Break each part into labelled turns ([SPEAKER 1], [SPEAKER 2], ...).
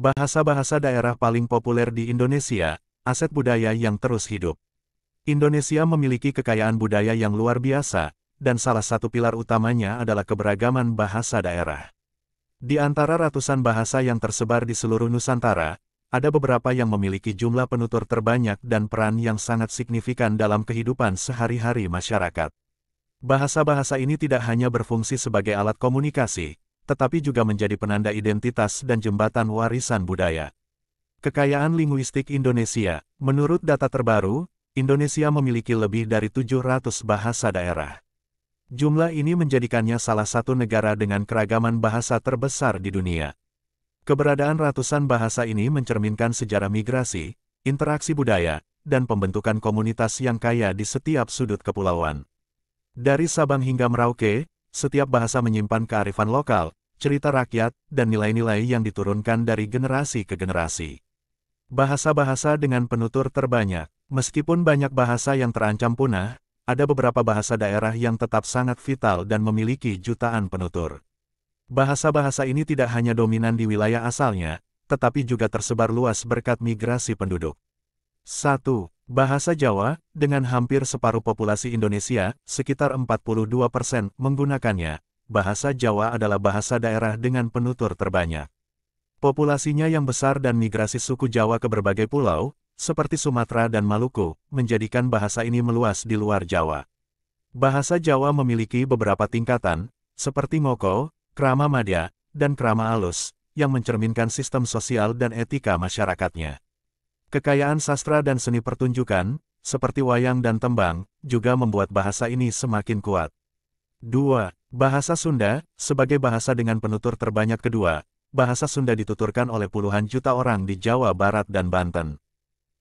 [SPEAKER 1] Bahasa-bahasa daerah paling populer di Indonesia, aset budaya yang terus hidup. Indonesia memiliki kekayaan budaya yang luar biasa, dan salah satu pilar utamanya adalah keberagaman bahasa daerah. Di antara ratusan bahasa yang tersebar di seluruh Nusantara, ada beberapa yang memiliki jumlah penutur terbanyak dan peran yang sangat signifikan dalam kehidupan sehari-hari masyarakat. Bahasa-bahasa ini tidak hanya berfungsi sebagai alat komunikasi, tetapi juga menjadi penanda identitas dan jembatan warisan budaya. Kekayaan linguistik Indonesia. Menurut data terbaru, Indonesia memiliki lebih dari 700 bahasa daerah. Jumlah ini menjadikannya salah satu negara dengan keragaman bahasa terbesar di dunia. Keberadaan ratusan bahasa ini mencerminkan sejarah migrasi, interaksi budaya, dan pembentukan komunitas yang kaya di setiap sudut kepulauan. Dari Sabang hingga Merauke, setiap bahasa menyimpan kearifan lokal, cerita rakyat, dan nilai-nilai yang diturunkan dari generasi ke generasi. Bahasa-bahasa dengan penutur terbanyak. Meskipun banyak bahasa yang terancam punah, ada beberapa bahasa daerah yang tetap sangat vital dan memiliki jutaan penutur. Bahasa-bahasa ini tidak hanya dominan di wilayah asalnya, tetapi juga tersebar luas berkat migrasi penduduk. 1. Bahasa Jawa, dengan hampir separuh populasi Indonesia, sekitar 42% menggunakannya. Bahasa Jawa adalah bahasa daerah dengan penutur terbanyak. Populasinya yang besar dan migrasi suku Jawa ke berbagai pulau, seperti Sumatera dan Maluku, menjadikan bahasa ini meluas di luar Jawa. Bahasa Jawa memiliki beberapa tingkatan, seperti ngoko, krama madya, dan krama alus, yang mencerminkan sistem sosial dan etika masyarakatnya. Kekayaan sastra dan seni pertunjukan, seperti wayang dan tembang, juga membuat bahasa ini semakin kuat. 2. Bahasa Sunda, sebagai bahasa dengan penutur terbanyak kedua, bahasa Sunda dituturkan oleh puluhan juta orang di Jawa Barat dan Banten.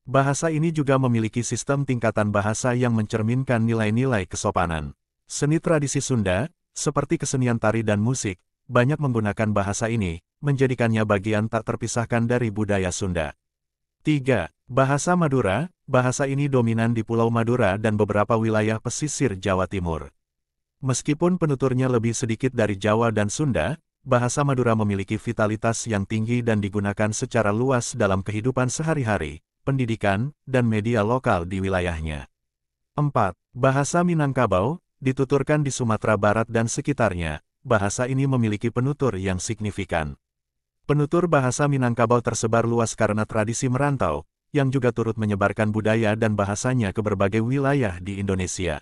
[SPEAKER 1] Bahasa ini juga memiliki sistem tingkatan bahasa yang mencerminkan nilai-nilai kesopanan. Seni tradisi Sunda, seperti kesenian tari dan musik, banyak menggunakan bahasa ini, menjadikannya bagian tak terpisahkan dari budaya Sunda. 3. Bahasa Madura, bahasa ini dominan di Pulau Madura dan beberapa wilayah pesisir Jawa Timur. Meskipun penuturnya lebih sedikit dari Jawa dan Sunda, bahasa Madura memiliki vitalitas yang tinggi dan digunakan secara luas dalam kehidupan sehari-hari, pendidikan, dan media lokal di wilayahnya. 4. Bahasa Minangkabau, dituturkan di Sumatera Barat dan sekitarnya, bahasa ini memiliki penutur yang signifikan. Penutur bahasa Minangkabau tersebar luas karena tradisi merantau, yang juga turut menyebarkan budaya dan bahasanya ke berbagai wilayah di Indonesia.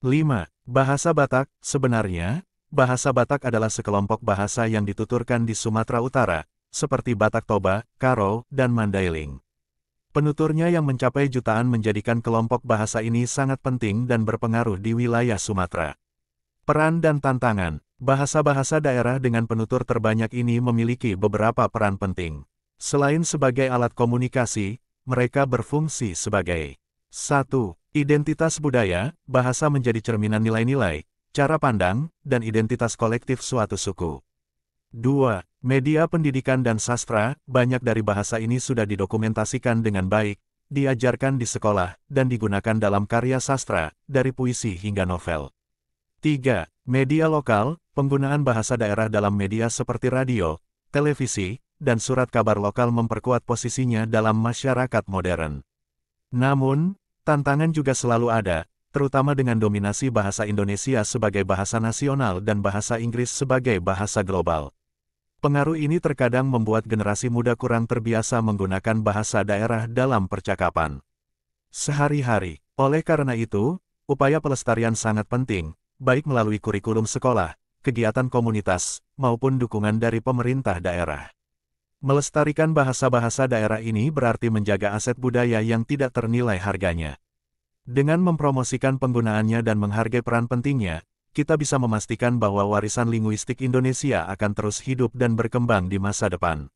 [SPEAKER 1] 5. Bahasa Batak. Sebenarnya, bahasa Batak adalah sekelompok bahasa yang dituturkan di Sumatera Utara, seperti Batak Toba, Karo, dan Mandailing. Penuturnya yang mencapai jutaan menjadikan kelompok bahasa ini sangat penting dan berpengaruh di wilayah Sumatera. Peran dan tantangan. Bahasa-bahasa daerah dengan penutur terbanyak ini memiliki beberapa peran penting. Selain sebagai alat komunikasi, mereka berfungsi sebagai 1. Identitas budaya, bahasa menjadi cerminan nilai-nilai, cara pandang, dan identitas kolektif suatu suku. 2. Media pendidikan dan sastra, banyak dari bahasa ini sudah didokumentasikan dengan baik, diajarkan di sekolah, dan digunakan dalam karya sastra, dari puisi hingga novel. 3. Media lokal, penggunaan bahasa daerah dalam media seperti radio, televisi, dan surat kabar lokal memperkuat posisinya dalam masyarakat modern. Namun, tantangan juga selalu ada, terutama dengan dominasi bahasa Indonesia sebagai bahasa nasional dan bahasa Inggris sebagai bahasa global. Pengaruh ini terkadang membuat generasi muda kurang terbiasa menggunakan bahasa daerah dalam percakapan sehari-hari. Oleh karena itu, upaya pelestarian sangat penting, baik melalui kurikulum sekolah, kegiatan komunitas, maupun dukungan dari pemerintah daerah. Melestarikan bahasa-bahasa daerah ini berarti menjaga aset budaya yang tidak ternilai harganya. Dengan mempromosikan penggunaannya dan menghargai peran pentingnya, kita bisa memastikan bahwa warisan linguistik Indonesia akan terus hidup dan berkembang di masa depan.